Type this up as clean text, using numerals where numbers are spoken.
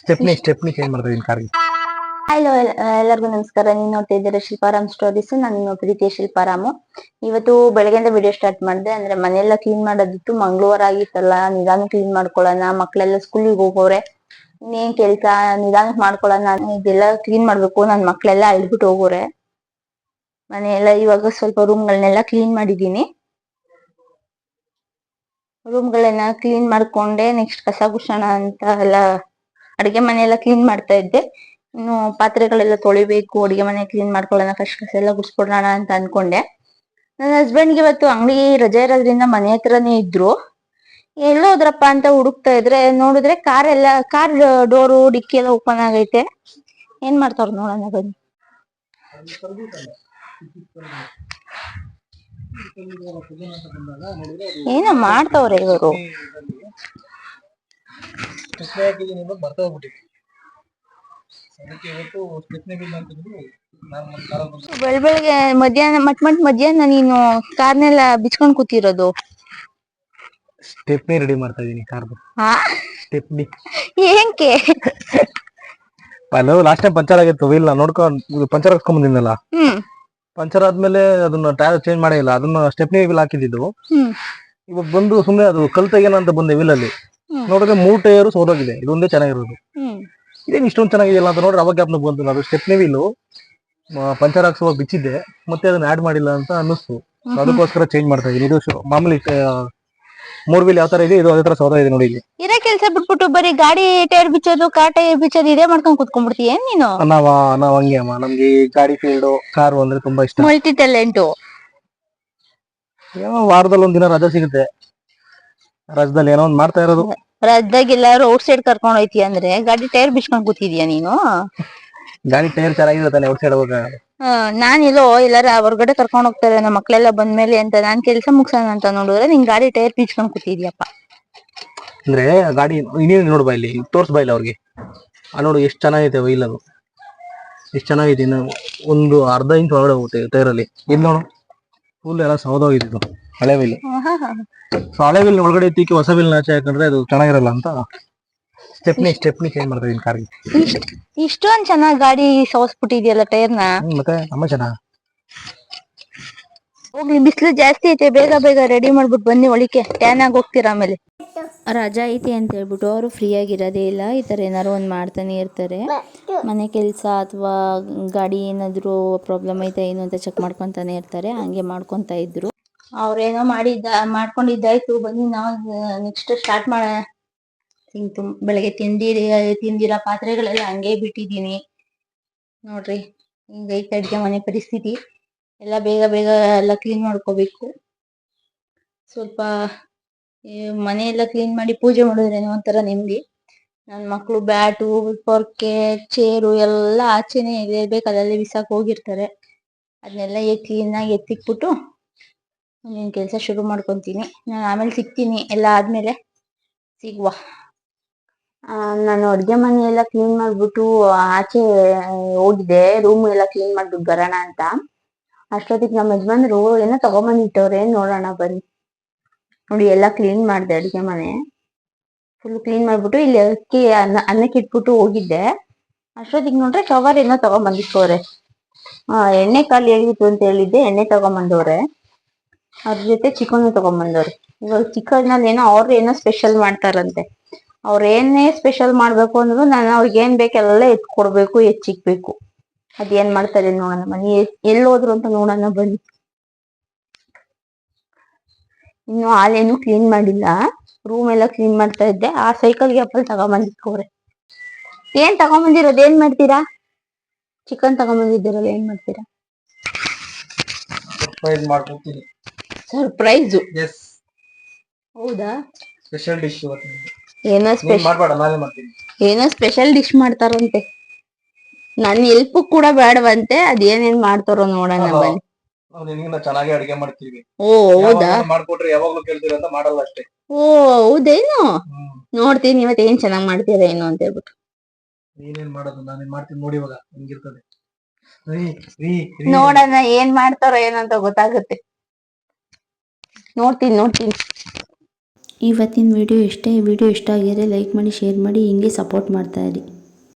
Stepney change ಮಾಡ್ತಾ ಇದೀನಿ ಕಾರ್ಗೆ. Hello, ಎಲ್ಲರಿಗೂ ನಮಸ್ಕಾರ. ನೀವು ನೋಡ್ತಾ ಇದ್ದೀರಾ ಶಿಲ್ಪಾರಾಮ್ ಸ್ಟೋರೀಸ್. ನಾನು ನಿಮ್ಮ ಪ್ರೀತಿಯ ಶಿಲ್ಪಾರಾಮು. ಇವತ್ತು ಬೆಳಗ್ಗೆಯಿಂದ ವಿಡಿಯೋ ಸ್ಟಾರ್ಟ್ ಮಾಡಿದೆ. ಅಂದ್ರೆ ಮನೆಯೆಲ್ಲ ಕ್ಲೀನ್ ಮಾಡೋದಿತ್ತು. ಮಂಗಳವಾರ ಆಗಿತ್ತಲ್ಲ, ನಿಧಾನ ಕ್ಲೀನ್ ಮಾಡ್ಕೊಳ್ಳೋಣ. ಮಕ್ಳೆಲ್ಲ ಸ್ಕೂಲಿಗೆ ಹೋಗೋರೆ, ಇನ್ನೇನ್ ಕೆಲ್ಸ, ನಿಧಾನಕ್ಕೆ ಮಾಡ್ಕೊಳ್ಳೋಣ. ಇದೆಲ್ಲ ಕ್ಲೀನ್ ಮಾಡ್ಬೇಕು. ನನ್ ಮಕ್ಳೆಲ್ಲ ಅಳ್ಬಿಟ್ಟು ಹೋಗೋರೆ. ಮನೆಯೆಲ್ಲ ಇವಾಗ ಸ್ವಲ್ಪ ರೂಮ್ಗಳನ್ನೆಲ್ಲ ಕ್ಲೀನ್ ಮಾಡಿದೀನಿ. ರೂಮ್ಗಳನ್ನ ಕ್ಲೀನ್ ಮಾಡ್ಕೊಂಡೆ. ನೆಕ್ಸ್ಟ್ ಕಸ ಗುಡ್ಸೋಣ ಅಂತ ಎಲ್ಲ ಅಡಿಗೆ ಮನೆಯೆಲ್ಲ ಕ್ಲೀನ್ ಮಾಡ್ತಾ ಇದ್ದೆ. ಇನ್ನು ಪಾತ್ರೆಗಳೆಲ್ಲ ತೊಳಿಬೇಕು. ಅಡಿಗೆ ಮನೆ ಕ್ಲೀನ್ ಮಾಡ್ಕೊಳ್ಳೋಣ, ಫಸ್ಟ್ ಕಸ ಎಲ್ಲ ಗುಡ್ಸ್ಕೊಡೋಣ ಅಂತ ಅನ್ಕೊಂಡೆ. ನನ್ನ ಹಸ್ಬೆಂಡ್ಗೆ ಇವತ್ತು ಅಂಗಡಿ ರಜೆ ಇರೋದ್ರಿಂದ ಮನೆ ಹತ್ರನೇ ಇದ್ರು. ಎಲ್ಲೋದ್ರಪ್ಪ ಅಂತ ಹುಡುಕ್ತಾ ಇದ್ರೆ ನೋಡಿದ್ರೆ ಕಾರ್ ಡೋರು ಡಿಕ್ಕಿ ಎಲ್ಲ ಓಪನ್ ಆಗೈತೆ. ಏನ್ ಮಾಡ್ತಾರ ನೋಡೋಣ ಬನ್ನಿ. ಏನ ಮಾಡ್ತಾವ್ರೆ ಇವರು. ಬೆಳಗ್ಗೆ ಮಧ್ಯಾಹ್ನ ನೀನು ಕಾರ್ನೆಲ್ಲ ಬಿಚ್ಕೊಂಡ್ ಕೂತಿರೋದು. ಸ್ಟೆಪ್ನಿ ರೆಡಿ ಮಾಡ್ತಾ ಇದೀನಿ ಕಾರ್ದು. ಸ್ಟೆಪ್ನಿ ಏನಕ್ಕೆ? ಲಾಸ್ಟ್ ಟೈಮ್ ಪಂಚರ್ ಆಗಿತ್ತು. ವೀಲ್ ನೋಡ್ಕೊಂಡು ಪಂಚರ್ ಹಾಕ್ಸ್ಕೊಂಡ್ ಬಂದಿದ್ನಲ್ಲ. ಪಂಚರ್ ಆದ್ಮೇಲೆ ಅದನ್ನ ಟೈರ್ ಚೇಂಜ್ ಮಾಡೇ ಇಲ್ಲ. ಅದನ್ನ ಸ್ಟೆಪ್ನಿ ವೀಲ್ ಹಾಕಿದ್ದು. ಇವಾಗ ಬಂದು ಸುಮ್ಮನೆ ಅದು ಕಲ್ತಾಗೇನ ಅಂತ ಬಂದೆ ವೀಲ್ ಅಲ್ಲಿ. ನೋಡಿದ್ರೆ 3 ಟೈರು ಸೋದೋಗಿದೆ. ಇದೊಂದೇ ಚೆನ್ನಾಗಿರೋದು. ಇದೇನು ಇಷ್ಟೊಂದು ಚೆನ್ನಾಗಿದೆಯಲ್ಲ ಅಂತ ನೋಡ್ರೆ ಅವಾಗ ಜ್ಞಾಪನಕ್ಕೆ ಬಂತು. ಅದು ಸ್ಟೆಪ್ನಿ ವೀಲು ಪಂಚರ್ ಹಾಕ್ಸುವಾಗ ಬಿಚ್ಚಿದ್ದೆ, ಮತ್ತೆ ಅದನ್ನ ಆಡ್ ಮಾಡಿಲ್ಲ ಅಂತ ಅನ್ನಿಸ್ತು. ಅದಕ್ಕೋಸ್ಕರ ಚೇಂಜ್ ಮಾಡ್ತಾ ಇದೀನಿ. ಇದು ಮಾಮೂಲಿ 3 ವೀಲ್ ಯಾವ ತರ ಇದೆ, ಇದು ಅದೇ ತರ ಸೋದಾ ಇದೆ ನೋಡಿ. ಇಲ್ಲಿ ಇರೋ ಕೆಲಸ ಬಿಟ್ಬಿಟ್ಟು ಬರೀ ಗಾಡಿ ಟೈರ್ ಬಿಚ್ಚೋದು, ಕಾರ್ ಟೈರ್ ಬಿಚ್ಚೋದು ಇದೇ ಮಾಡ್ಕೊಂಡ್ ಕುತ್ಕೊಂಡ್ಬಿಡ್ತೀಯ ನೀನು? ನಾವ್ ಹಂಗೆ ಅಮ್ಮ. ನಮ್ಗೆ ಗಾಡಿ ಫೀಲ್ಡ್, ಕಾರು ಅಂದ್ರೆ ತುಂಬಾ ಇಷ್ಟ. Multi talent. ಏನೋ ವಾರದಲ್ಲಿ ಒಂದಿನ ರಜಾ ಸಿಗುತ್ತೆ. ರಜದಲ್ಲಿ ಏನೋ ಒಂದ್ ಮಾಡ್ತಾ ಇರೋದು. ರಜದಾಗ ಎಲ್ಲಾರು ಔಟ್ ಸೈಡ್ ಕರ್ಕೊಂಡ್ ಹೋಯ್ತಿ ಅಂದ್ರೆ ಗಾಡಿ ಟೈರ್ ಬಿಚ್ಕೊಂಡ್ ಕೂತಿದ್ಯಾ ನೀನು? ಗಾಡಿ ಟೈರ್ ಚೆನ್ನಾಗಿರುತ್ತೆ ಔಟ್ ಸೈಡ್ ಹೋಗ. ನಾನ್ ಎಲ್ಲಾರ ಹೊರಗಡೆ ಕರ್ಕೊಂಡ್ ಹೋಗ್ತಾರೆ ನಮ್ಮ ಮಕ್ಳೆಲ್ಲ ಬಂದ್ಮೇಲೆ ಅಂತ ನಾನ್ ಕೆಲ್ಸ ಮುಗ್ಸೋಣ ಅಂತ ನೋಡಿದ್ರೆ ನಿನ್ ಗಾಡಿ ಟೈರ್ ಬಿಚ್ಕೊಂಡ್ ಕೂತಿದ್ಯಪ್ಪ. ಅಂದ್ರೆ ಗಾಡಿ ಇನ್ನೇನು ನೋಡ್ಬಾ, ಇಲ್ಲಿ ತೋರ್ಸ್ ಬಾ ಇಲ್ಲಿ ಅವ್ರಿಗೆ. ನೋಡು ಎಷ್ಟು ಚೆನ್ನಾಗೈತೆ ವೈಲ್. ಅದು ಎಷ್ಟು ಚೆನ್ನಾಗೈತೆ. ಇನ್ನು ಒಂದು ಅರ್ಧ ಇಂಚ್ ಒಳಗಡೆ ಹೋಗುತ್ತೆ ಟೈರಲ್ಲಿ. ಇಲ್ಲಿ ನೋಡು, ಫುಲ್ ಎಲ್ಲ ಸೌದೋಗಿದ್ದು ಹಳೆ ವೀಲ್. ಸೊ ಹಳೆ ವೀಲ್ ಒಳಗಡೆ ಎತ್ತಿಕ್ಕೆ ಹೊಸ ವೀಲ್ ಆಚೆ ಹಾಕೊಂಡ್ರೆ ಅದು ಚೆನ್ನಾಗಿರಲ್ಲ ಅಂತ ಸ್ಟೆಪ್ನಿ ಚೇಂಜ್ ಮಾಡ್ತಾ ಇದೀನಿ ಕಾರ್ಗೆ. ಇಷ್ಟೊಂದ್ ಚೆನ್ನಾಗ್ ಗಾಡಿ ಸೋಸ್ಬಿಟ್ಟಿದ್ಯಲ್ಲ ಟೈರ್ನ. ಮತ್ತೆ ಅಮ್ಮ ಚೆನ್ನಾಗ್ ಹೋಗ್ಲಿ, ಬಿಸಿಲು ಜಾಸ್ತಿ ಐತೆ. ಬೇಗ ರೆಡಿ ಮಾಡ್ಬಿಟ್ಟು ಬನ್ನಿ, ಒಳಿಕೆ ಟ್ಯಾನ್ ಆಗಿ ಹೋಗ್ತೀರಾ. ಆಮೇಲೆ ರಜಾ ಐತಿ ಅಂತ ಹೇಳ್ಬಿಟ್ಟು ಅವರು ಫ್ರೀ ಆಗಿರೋದೇ ಇಲ್ಲ. ಈ ಥರ ಏನಾದ್ರು ಒಂದು ಮಾಡ್ತಾನೆ ಇರ್ತಾರೆ. ಮನೆ ಕೆಲಸ ಅಥವಾ ಗಾಡಿ ಏನಾದರೂ ಪ್ರಾಬ್ಲಮ್ ಐತೆ ಏನು ಅಂತ ಚೆಕ್ ಮಾಡ್ಕೊತಾನೆ ಇರ್ತಾರೆ. ಹಂಗೆ ಮಾಡ್ಕೊತಾ ಇದ್ರು. ಅವ್ರೇನೋ ಮಾಡ್ಕೊಂಡಿದ್ದಾಯ್ತು. ಬನ್ನಿ ನಾವು ನೆಕ್ಸ್ಟ್ ಸ್ಟಾರ್ಟ್ ಮಾಡೋಣ. ಬೆಳಗ್ಗೆ ತಿಂದಿರೋ ಪಾತ್ರೆಗಳೆಲ್ಲ ಹಂಗೆ ಬಿಟ್ಟಿದೀನಿ ನೋಡ್ರಿ. ಹಿಂಗೈತೆ ಅಡ್ಗೆ ಮನೆ ಪರಿಸ್ಥಿತಿ. ಎಲ್ಲ ಬೇಗ ಎಲ್ಲ ಕ್ಲೀನ್ ಮಾಡ್ಕೋಬೇಕು. ಸ್ವಲ್ಪ ಮನೆ ಎಲ್ಲ ಕ್ಲೀನ್ ಮಾಡಿ ಪೂಜೆ ಮಾಡಿದ್ರೇನೋ ಒಂಥರ ನೆಮ್ಮದಿ. ನನ್ ಮಕ್ಳು ಬ್ಯಾಟು, ಪೊರ್ಕೆ, ಚೇರು ಎಲ್ಲ ಆಚೆನೆ ಇರ್ಬೇಕು, ಅದಲ್ಲೇ ಬಿಸಾಕ್ ಹೋಗಿರ್ತಾರೆ. ಅದನ್ನೆಲ್ಲ ಕ್ಲೀನಾಗಿ ಎತ್ತಿಕ್ಬಿಟ್ಟು ನಿನ್ ಕೆಲ್ಸ ಶುರು ಮಾಡ್ಕೊಂತೀನಿ. ನಾನು ಆಮೇಲೆ ಸಿಗ್ತೀನಿ. ಎಲ್ಲ ಆದ್ಮೇಲೆ ಸಿಗುವ. ನಾನು ಅಡ್ಗೆ ಮನೆ ಎಲ್ಲ ಕ್ಲೀನ್ ಮಾಡ್ಬಿಟ್ಟು ಆಚೆ ಹೋಗಿದ್ದೆ. ರೂಮ್ ಎಲ್ಲ ಕ್ಲೀನ್ ಮಾಡ್ಬಿಟ್ಟು ಬರೋಣ ಅಂತ. ಅಷ್ಟೊತ್ತಿಗೆ ನಮ್ಮ ಯಜಮಾನ್ರು ಏನೋ ತಗೊಂಬಂದಿಟ್ಟವ್ರೆ. ನೋಡೋಣ ಬನ್ನಿ. ನೋಡಿ, ಎಲ್ಲ ಕ್ಲೀನ್ ಮಾಡಿದೆ. ಅಡಿಗೆ ಮನೆ ಫುಲ್ ಕ್ಲೀನ್ ಮಾಡ್ಬಿಟ್ಟು ಇಲ್ಲಿ ಅನ್ನಕ್ಕೆ ಇಟ್ಬಿಟ್ಟು ಹೋಗಿದ್ದೆ. ಅಷ್ಟೊತ್ತಿಗೆ ನೋಡ್ರೆ ಕವರ್ ಏನೋ ತಗೊಂಬಂದಿಟ್ಟವ್ರೆ. ಎಣ್ಣೆ ಖಾಲಿ ಆಗಿತ್ತು ಅಂತ ಹೇಳಿದ್ದೆ, ಎಣ್ಣೆ ತಗೊಂಬಂದವ್ರೆ. ಅದ್ರ ಜೊತೆ ಚಿಕನ್ ತಗೊಂಬಂದವ್ರೆ. ಇವಾಗ ಚಿಕನ್ ನಲ್ಲಿ ಏನೋ ಸ್ಪೆಷಲ್ ಮಾಡ್ತಾರಂತೆ. ಏನೇ ಸ್ಪೆಷಲ್ ಮಾಡ್ಬೇಕು ಅಂದ್ರು ನಾನು ಅವ್ರಿಗೆ ಏನ್ ಬೇಕೆಲ್ಲ ಎತ್ಕೊಡ್ಬೇಕು, ಹೆಚ್ಚಿಕ್ಬೇಕು. ಅದೇನ್ ಮಾಡ್ತಾರೆ ನೋಡೋಣ ಬನ್ನಿ. ಎಲ್ಲೋದ್ರು ಅಂತ ನೋಡೋಣ ಬನ್ನಿ. ಇನ್ನು ಹಾಲೇನು ಕ್ಲೀನ್ ಮಾಡಿಲ್ಲ. ರೂಮ್ ಎಲ್ಲ ಕ್ಲೀನ್ ಮಾಡ್ತಾ ಇದ್ದೆ. ಆ ಸೈಕಲ್ಗೆ ಅಪ್ಪಲ್ ತಗೊಂಬಂದಿಟ್ಕೋರೆ. ಏನ್ ತಗೊಂಬಂದಿರೋದು? ಏನ್ ಮಾಡ್ತೀರಾ? ಚಿಕನ್ ತಗೊಂಬಂದಿದ್ದೀರಲ್ಲ, ಏನ್ ಮಾಡ್ತೀರಾ? ಸರ್ಪ್ರೈಸ್. ಹೌದಾ? Special dish. ಏನೋ ಸ್ಪೆಷಲ್ ಡಿಶ್ ಮಾಡ್ತಾರಂತೆ. ನನ್ ಹೆಲ್ಪ್ ಕೂಡ ಬೇಡವಂತೆ. ಅದೇನೇನ್ ಮಾಡ್ತಾರೋ ನೋಡೋಣ ಬನ್ನಿ. ಚೆನ್ನಾಗಿ ಅಡಿಗೆ ಮಾಡ್ತೀವಿ. ಓ ಹೌದಾ? ಮಾಡ್ಕೊಟ್ರೆ ಯಾವಾಗ್ಲೂ ಕೇಳ್ತೀರಾ ಅಂತ ಮಾಡಲ್ಲ ಅಷ್ಟೇ. ಓ ಹೌದೇನು? ನೋಡ್ತೀನಿ ಇವತ್ತು ಏನ್ ಚೆನ್ನಾಗ್ ಮಾಡ್ತೀರಾ ಏನು ಅಂತ ಹೇಳ್ಬಿಟ್ಟು. ನೀನೇನ್ ಮಾಡೋದು, ನಾನೇನ್ ಮಾಡ್ತೀನಿ ನೋಡಿ. ಇವಾಗ ಹಿಂಗಿರ್ತದೆ. ನೋಡೋಣ ಏನ್ ಮಾಡ್ತಾರೋ ಏನಂತ ಗೊತ್ತಾಗುತ್ತೆ. ನೋಡ್ತೀನಿ. ಇವತ್ತಿನ ವಿಡಿಯೋ ಇಷ್ಟ ಆಗಿದ್ರೆ ಲೈಕ್ ಮಾಡಿ, ಶೇರ್ ಮಾಡಿ, ಹಿಂಗೆ ಸಪೋರ್ಟ್ ಮಾಡ್ತಾ ಇರಿ.